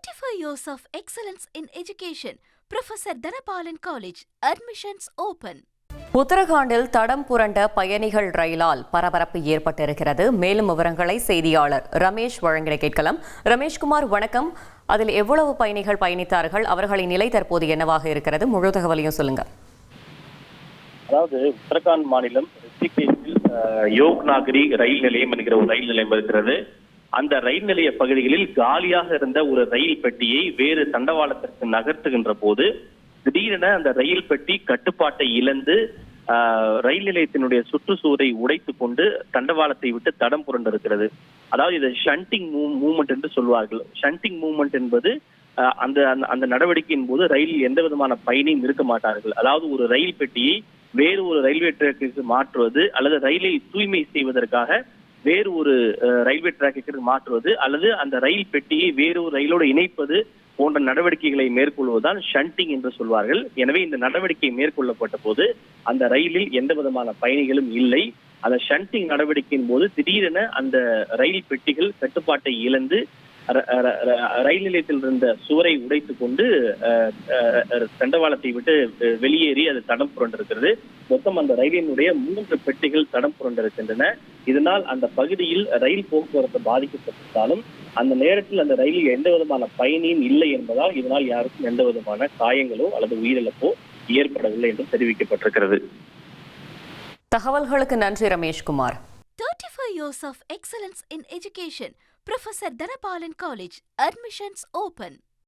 35 years of excellence in education. Professor Dhanapalan College. Admissions open. உத்தரகாண்டில் தடம் புரண்ட பயணிகள் ரயிலால் பரபரப்பு ஏற்பட்டிருக்கிறது. மேலும் விவரங்களை செய்தியாளர் ரமேஷ் வழங்கிட கேட்கலாம். ரமேஷ்குமார், வணக்கம். அதில் எவ்வளவு பயணிகள் பயணித்தார்கள்? அவர்களின் நிலை தற்போது என்னவாக இருக்கிறது? முழு தகவலையும் சொல்லுங்க. அதாவது உத்தரகாண்ட் மாநிலம் ரிஷிகேஷில் யோக் நாகரி ரயில் நிலையம் என்கிற ஒரு ரயில் நிலையம் இருக்கிறது. அந்த ரயில் நிலைய பகுதிகளில் காலியாக இருந்த ஒரு ரயில் பெட்டியை வேறு தண்டவாளத்திற்கு நகர்த்துகின்ற போது திடீரென அந்த ரயில் பெட்டி கட்டுப்பாட்டை இழந்து ரயில் நிலையத்தினுடைய சுற்றுச்சுவரை உடைத்துக் கொண்டு தண்டவாளத்தை விட்டு தடம் புரண்டிருக்கிறது. அதாவது இது ஷண்டிங் மூவ்மெண்ட் என்று சொல்வார்கள். ஷண்டிங் மூவ்மெண்ட் என்பது அந்த அந்த நடவடிக்கையின் போது ரயிலில் எந்த விதமான பயணியும் இருக்க மாட்டார்கள். அதாவது ஒரு ரயில் பெட்டியை வேறு ஒரு ரயில்வே ட்ராக்கிற்கு மாற்றுவது, அல்லது ரயிலை தூய்மை செய்வதற்காக வேறு ஒரு ரயில்வே ட்ராக்கிற்கு மாற்றுவது, அல்லது அந்த ரயில் பெட்டியை வேறு ஒரு ரயிலோடு இணைப்பது போன்ற நடவடிக்கைகளை மேற்கொள்வதுதான் ஷண்டிங் என்று சொல்வார்கள். எனவே இந்த நடவடிக்கை மேற்கொள்ளப்பட்ட போது அந்த ரயிலில் எந்த விதமான பயணிகளும் இல்லை. அந்த ஷண்டிங் நடவடிக்கையின் போது திடீரென அந்த ரயில் பெட்டிகள் கட்டுப்பாட்டை இழந்து ரயில் நிலையத்தில் இருந்த சுவரை உடைத்துக் கொண்டு தண்டவாளத்தை விட்டு வெளியேறி அது தடம் புரண்டிருக்கிறது. மொத்தம் அந்த ரயிலினுடைய 3 பெட்டிகள் தடம் புரண்டிருக்கின்றன. இதனால் அந்த பகுதியில் ரயில் போக்குவரத்து பாதிக்கப்பட்டிருந்தாலும் அந்த நேரத்தில் அந்த ரயிலில் எந்த விதமான பயணியும் இல்லை என்பதால் இதனால் யாருக்கும் எந்த விதமான காயங்களோ அல்லது உயிரிழப்போ ஏற்படவில்லை என்று தெரிவிக்கப்பட்டிருக்கிறது. தகவல்களுக்கு நன்றி Rameshkumar. 35 years of excellence in education. Professor Dhanapalan College. Admissions open.